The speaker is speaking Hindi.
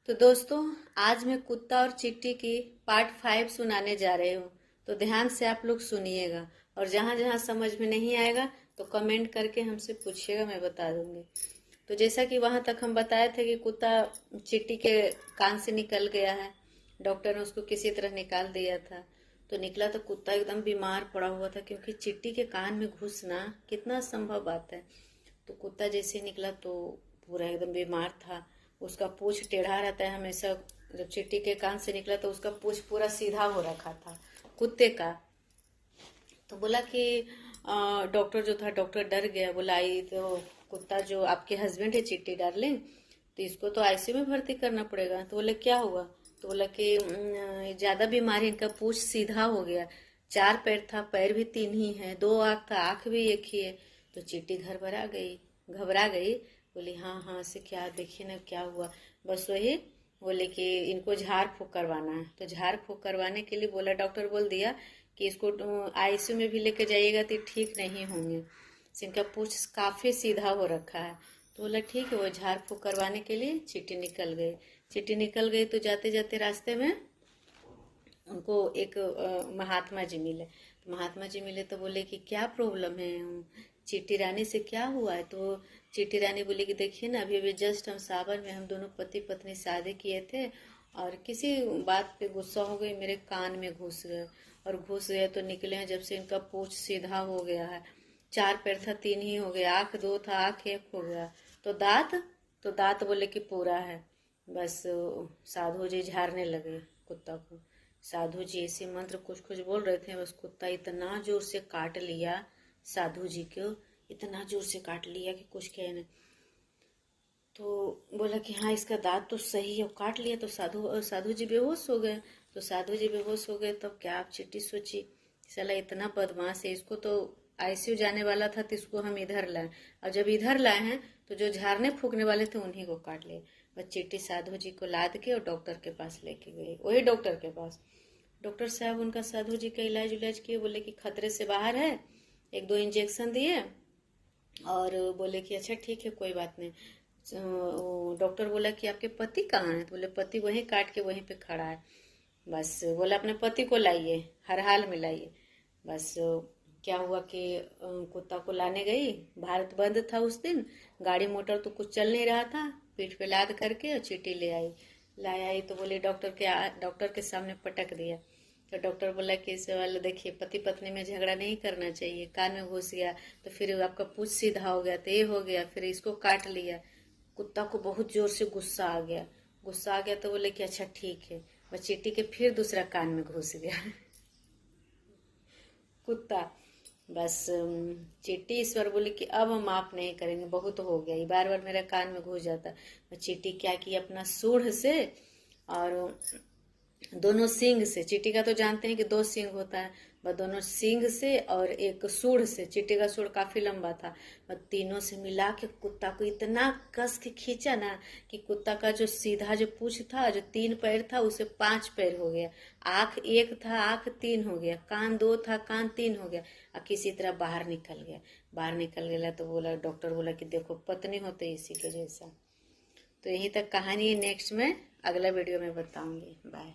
तो दोस्तों, आज मैं कुत्ता और चींटी की पार्ट 5 सुनाने जा रही हूँ। तो ध्यान से आप लोग सुनिएगा और जहाँ जहाँ समझ में नहीं आएगा तो कमेंट करके हमसे पूछिएगा, मैं बता दूंगी। तो जैसा कि वहां तक हम बताए थे कि कुत्ता चींटी के कान से निकल गया है, डॉक्टर ने उसको किसी तरह निकाल दिया था। तो निकला तो कुत्ता एकदम बीमार पड़ा हुआ था, क्योंकि चींटी के कान में घुसना कितना संभव बात है। तो कुत्ता जैसे निकला तो पूरा एकदम बीमार था। उसका पूंछ टेढ़ा रहता है हमेशा। जब चींटी के कान से निकला तो उसका पूंछ पूरा सीधा हो रखा था कुत्ते का। तो बोला कि डॉक्टर जो था, डॉक्टर डर गया। बोला आई तो कुत्ता जो आपके हस्बैंड है चिट्टी डार्लिंग, तो इसको तो आईसीयू में भर्ती करना पड़ेगा। तो बोले क्या हुआ? तो बोला कि ज्यादा बीमारी, इनका पूंछ सीधा हो गया। 4 पैर था, पैर भी 3 ही है। 2 आंख था, आंख भी 1 ही है। तो चींटी घबरा गई। बोली हाँ हाँ से क्या, देखिए ना क्या हुआ। बस वही बोले कि इनको झाड़ फूक करवाना है। तो झाड़ फूक करवाने के लिए बोला, डॉक्टर बोल दिया कि इसको आईसीयू में भी लेके जाइएगा तो ठीक नहीं होंगे, इनका पूंछ काफी सीधा हो रखा है। तो बोला ठीक है। वो झाड़ फूक करवाने के लिए चींटी निकल गई। तो जाते जाते रास्ते में उनको एक महात्मा जी मिले। तो महात्मा जी मिले तो बोले कि क्या प्रॉब्लम है, चींटी रानी से क्या हुआ है? तो चींटी रानी बोली कि देखिए ना, अभी अभी जस्ट हम सावन में हम दोनों पति पत्नी शादी किए थे, और किसी बात पे गुस्सा हो गई, मेरे कान में घुस गए। और घुस गए तो निकले हैं जब से इनका पूंछ सीधा हो गया है। 4 पैर था, 3 ही हो गया। आंख 2 था, आंख 1 हो गया। तो दांत बोले कि पूरा है। बस साधु जी झाड़ने लगे कुत्ता को। साधु जी ऐसे मंत्र कुछ कुछ बोल रहे थे, बस कुत्ता इतना जोर से काट लिया साधु जी को, इतना जोर से काट लिया कि कुछ कहे नहीं। तो बोला कि हाँ इसका दांत तो सही है, काट लिया। तो साधु जी बेहोश हो गए। तो साधु जी बेहोश हो गए तब क्या, आप चिट्टी सोची साला इतना बदमाश है, इसको तो आईसीयू जाने वाला था तो इसको हम इधर लाए, और जब इधर लाए हैं तो जो झाड़ने फूकने वाले थे उन्हीं को काट लिए। बस चिट्टी साधु जी को लाद के और डॉक्टर के पास लेके गई, वही डॉक्टर के पास। डॉक्टर साहब उनका साधु जी का इलाज किए। बोले कि खतरे से बाहर है, 1-2 इंजेक्शन दिए और बोले कि अच्छा ठीक है कोई बात नहीं। डॉक्टर बोला कि आपके पति कहाँ है? तो बोले पति वहीं काट के वहीं पे खड़ा है। बस बोला अपने पति को लाइए, हर हाल में लाइए। बस क्या हुआ कि कुत्ता को लाने गई। भारत बंद था उस दिन, गाड़ी मोटर तो कुछ चल नहीं रहा था। पीठ पे लाद करके और चींटी लाई आई। तो बोले डॉक्टर के सामने पटक दिया। तो डॉक्टर बोला कि इस वाले देखिए, पति पत्नी में झगड़ा नहीं करना चाहिए। कान में घुस गया तो फिर आपका पूंछ सीधा हो गया तो ये हो गया, फिर इसको काट लिया। कुत्ता को बहुत जोर से गुस्सा आ गया। तो बोले कि अच्छा ठीक है। वह चींटी के फिर दूसरा कान में घुस गया कुत्ता। बस चींटी ईश्वर बोली कि अब हम माफ नहीं करेंगे, बहुत हो गया, ये बार बार मेरे कान में घुस जाता। चींटी क्या की, अपना सूंड से और दोनों सींग से, चींटी का तो जानते हैं कि 2 सींग होता है, बस दोनों सींग से और एक सूंड से, चींटी का सूंड काफी लंबा था, बस तीनों से मिला के कुत्ता को इतना कस के खींचा ना कि कुत्ता का जो सीधा जो पूंछ था, जो 3 पैर था, उसे 5 पैर हो गया। आंख 1 था, आंख 3 हो गया। कान 2 था, कान 3 हो गया। और किसी तरह बाहर निकल गया। तो बोला, डॉक्टर बोला कि देखो पत्नी होते इसी के जैसा। तो यहीं तक कहानी, नेक्स्ट में अगला वीडियो में बताऊंगी। बाय।